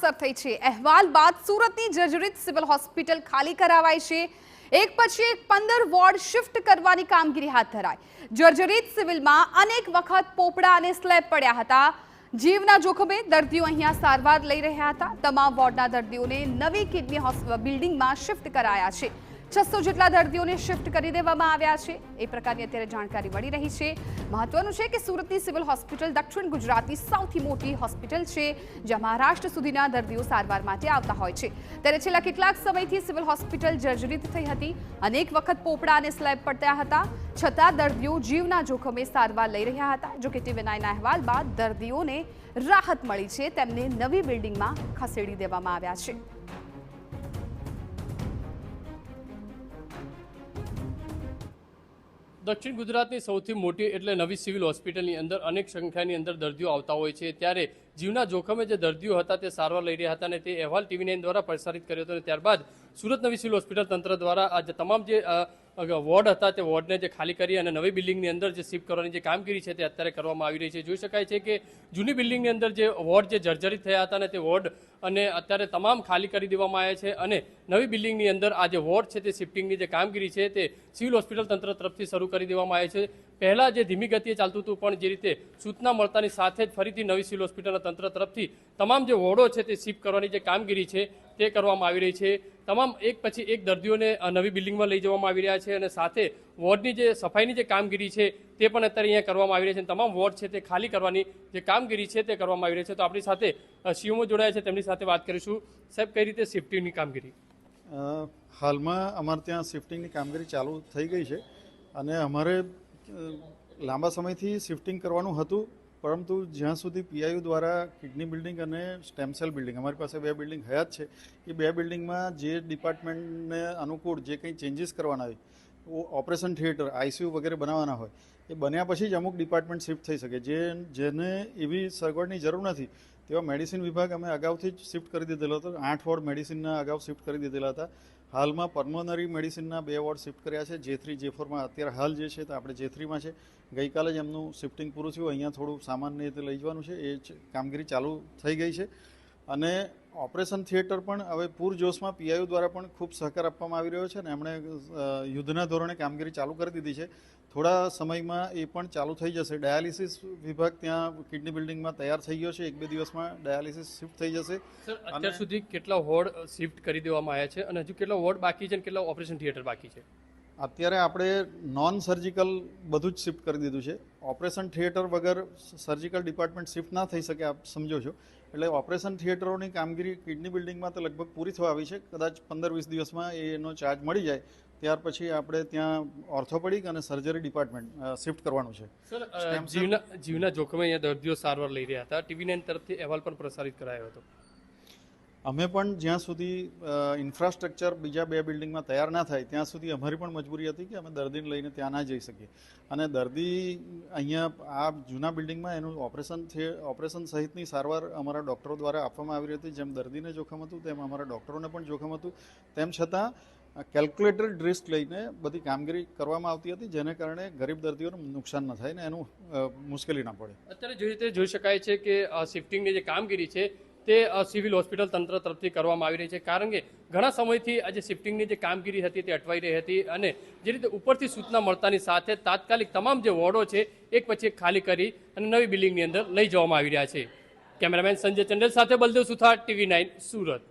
અસર થઈ છે। અહેવાલ બાદ સુરતની જર્જરિત સિવિલ હોસ્પિટલ ખાલી કરાવાઈ છે। એક પછી એક 15 વોર્ડ શિફ્ટ કરવાની કામગીરી હાથ ધરાઈ। જર્જરિત સિવિલમાં અનેક વખત પોપડા અને સ્લેબ પડ્યા હતા। જીવના જોખમે દર્દીઓ અહીંયા સારવાર લઈ રહ્યા હતા। તમામ વોર્ડના દર્દીઓને નવી કિડની બિલ્ડિંગમાં શિફ્ટ કરાયા છે। 600 જેટલા દર્દીઓને શિફ્ટ કરી દેવામાં આવ્યા છે। એ પ્રકારની અત્યારે જાણકારી મળી રહી છે। મહત્વનું છે કે સુરતની સિવિલ હોસ્પિટલ દક્ષિણ ગુજરાતની સૌથી મોટી હોસ્પિટલ છે, જ્યાં મહારાષ્ટ્ર સુધીના દર્દીઓ સારવાર માટે આવતા હોય છે। ત્યારે છેલ્લા કેટલાક સમયથી સિવિલ હોસ્પિટલ જર્જરિત થઈ હતી। અનેક વખત પોપડા અને સ્લેબ પડ્યા હતા, છતાં દર્દીઓ જીવના જોખમે સારવાર લઈ રહ્યા હતા। જો કે TV9ના અહેવાલ બાદ દર્દીઓને રાહત મળી છે। તેમને નવી બિલ્ડિંગમાં ખસેડી દેવામાં આવ્યા છે। દક્ષિણ ગુજરાતની સૌથી મોટી એટલે નવી સિવિલ હોસ્પિટલની અંદર અનેક સંખ્યાની અંદર દર્દીઓ આવતા હોય છે। ત્યારે જીવના જોખમે જે દર્દીઓ હતા તે સારવાર લઈ રહ્યા હતા અને તે અહેવાલ TV9 દ્વારા પ્રસારિત કર્યો હતો। અને ત્યારબાદ સુરત નવી સિવિલ હોસ્પિટલ તંત્ર દ્વારા આ તમામ જે વોર્ડ હતા તે વોર્ડને જે ખાલી કરી અને નવી બિલ્ડિંગની અંદર જે શિફ્ટ કરવાની જે કામગીરી છે તે અત્યારે કરવામાં આવી રહી છે। જોઈ શકાય છે કે જૂની બિલ્ડિંગની અંદર જે વોર્ડ જે જર્જરિત થયા હતા અને તે વોર્ડ અને અત્યારે તમામ ખાલી કરી દેવામાં આવ્યા છે અને નવી બિલ્ડિંગની અંદર આ જે વોર્ડ છે તે શિફ્ટિંગની જે કામગીરી છે તે સિવિલ હોસ્પિટલ તંત્ર તરફથી શરૂ કરી દેવામાં આવે છે। પહેલાં જે ધીમી ગતિએ ચાલતું હતું, પણ જે રીતે સૂચના મળતાની સાથે જ ફરીથી નવી સિવિલ હોસ્પિટલના તંત્ર તરફથી તમામ જે વોર્ડો છે તે શિફ્ટ કરવાની જે કામગીરી છે તે કરવામાં આવી રહી છે। તમામ એક પછી એક દર્દીઓને નવી બિલ્ડિંગમાં લઈ જવામાં આવી રહ્યા છે અને સાથે વોર્ડની જે સફાઈની જે કામગીરી છે તે પણ અત્યારે અહીંયા કરવામાં આવી રહી છે। તમામ વોર્ડ છે તે ખાલી કરવાની જે કામગીરી છે તે કરવામાં આવી રહી છે। તો આપણી સાથે સીએમઓ જોડાયા છે, તેમની સાથે વાત કરીશું। સાહેબ, કઈ રીતે શિફ્ટિંગની કામગીરી? હાલમાં અમારે ત્યાં શિફ્ટિંગની કામગીરી ચાલુ થઈ ગઈ છે અને અમારે લાંબા સમયથી શિફ્ટિંગ કરવાનું હતું, પરંતુ જ્યાં સુધી પીઆઈયુ દ્વારા કિડની બિલ્ડિંગ અને સ્ટેમ સેલ બિલ્ડિંગ, અમારી પાસે 2 બિલ્ડિંગ હયાત છે, એ 2 બિલ્ડિંગમાં જે ડિપાર્ટમેન્ટને અનુકૂળ જે કંઈ ચેન્જીસ કરવાના હોય, ઓપરેશન થિયેટર, આઈસીયુ વગેરે બનાવવાના હોય, એ બન્યા પછી જ અમુક ડિપાર્ટમેન્ટ શિફ્ટ થઈ શકે। જેને એવી સગવડની જરૂર નથી તેવા મેડિસિન વિભાગ અમે અગાઉથી જ શિફ્ટ કરી દીધેલો હતો। 8 વોર્ડ મેડિસિનના અગાઉ શિફ્ટ કરી દીધેલા હતા। હાલમાં પલ્મોનરી મેડિસિનના 2 વોર્ડ શિફ્ટ કર્યા છે। J3 J4માં અત્યારે હાલ જે છે તો આપણે J3માં છે। ગઈકાલે જ એમનું શિફ્ટિંગ પૂરું થયું। અહીંયા થોડું સામાન ને લઈ જવાનું છે, એ કામગીરી ચાલુ થઈ ગઈ છે અને ઓપરેશન થિયેટર પણ હવે પૂરજોશમાં પીઆઈયુ દ્વારા પણ ખૂબ સહકાર આપવામાં આવી રહ્યો છે અને એમણે યુદ્ધના ધોરણે કામગીરી ચાલુ કરી દીધી છે। થોડા સમયમાં એ પણ ચાલુ થઈ જશે। ડાયાલિસિસ વિભાગ ત્યાં કિડની બિલ્ડિંગમાં તૈયાર થઈ ગયો છે। 1-2 દિવસમાં ડાયાલિસિસ શિફ્ટ થઈ જશે। સર, અત્યાર સુધી કેટલા વોર્ડ શિફ્ટ કરી દેવામાં આવ્યા છે અને હજુ કેટલા વોર્ડ બાકી છે અને કેટલા ઓપરેશન થિયેટર બાકી છે? અત્યારે આપણે નોન સર્જિકલ બધું જ શિફ્ટ કરી દીધું છે। ઓપરેશન થિયેટર વગર સર્જિકલ ડિપાર્ટમેન્ટ શિફ્ટ ના થઈ શકે, આપ સમજો છો। એટલે ઓપરેશન થિયેટરોની કામગીરી કિડની બિલ્ડિંગમાં તો લગભગ પૂરી થવા આવી છે। કદાચ 15-20 દિવસમાં એનો ચાર્જ મળી જાય ત્યાર પછી આપણે ત્યાં ઓર્થોપેડિક અને સર્જરી ડિપાર્ટમેન્ટ શિફ્ટ કરવાનું છે। સર, જીવના જોખમે અહીંયા દર્દીઓ સારવાર લઈ રહ્યા હતા। TV9 તરફથી અહેવાલ પણ પ્રસારિત કરાયો હતો। અમે પણ જ્યાં સુધી ઇન્ફ્રાસ્ટ્રક્ચર બીજા 2 બિલ્ડિંગમાં તૈયાર ના થાય ત્યાં સુધી અમારી પણ મજબૂરી હતી કે અમે દર્દીને લઈને ત્યાં ના જઈ શકીએ અને દર્દી અહીંયા આ જૂના બિલ્ડિંગમાં એનું ઓપરેશન સહિતની સારવાર અમારા ડૉક્ટરો દ્વારા આપવામાં આવી રહી હતી। જેમ દર્દીને જોખમ હતું તેમ અમારા ડૉક્ટરોને પણ જોખમ હતું। તેમ છતાં કેલ્ક્યુલેટેડ રિસ્ક લઈને બધી કામગીરી કરવામાં આવતી હતી, જેને કારણે ગરીબ દર્દીઓને નુકસાન ન થાય ને એનું મુશ્કેલી ના પડે। અત્યારે જે રીતે જોઈ શકાય છે કે શિફ્ટિંગની જે કામગીરી છે તે સિવિલ હોસ્પિટલ તંત્ર તરફથી કરવામાં આવી રહી છે, કારણ કે ઘણા સમયથી આજે શિફ્ટિંગની જે કામગીરી હતી તે અટવાઈ રહી હતી અને જે રીતે ઉપરથી સૂચના મળતાની સાથે તાત્કાલિક તમામ જે વોર્ડો છે એક પછી એક ખાલી કરી અને નવી બિલ્ડિંગની અંદર લઈ જવામાં આવી રહ્યા છે। કેમેરામેન સંજય ચંડેલ સાથે બલદેવ સુથાર, TV9 સુરત।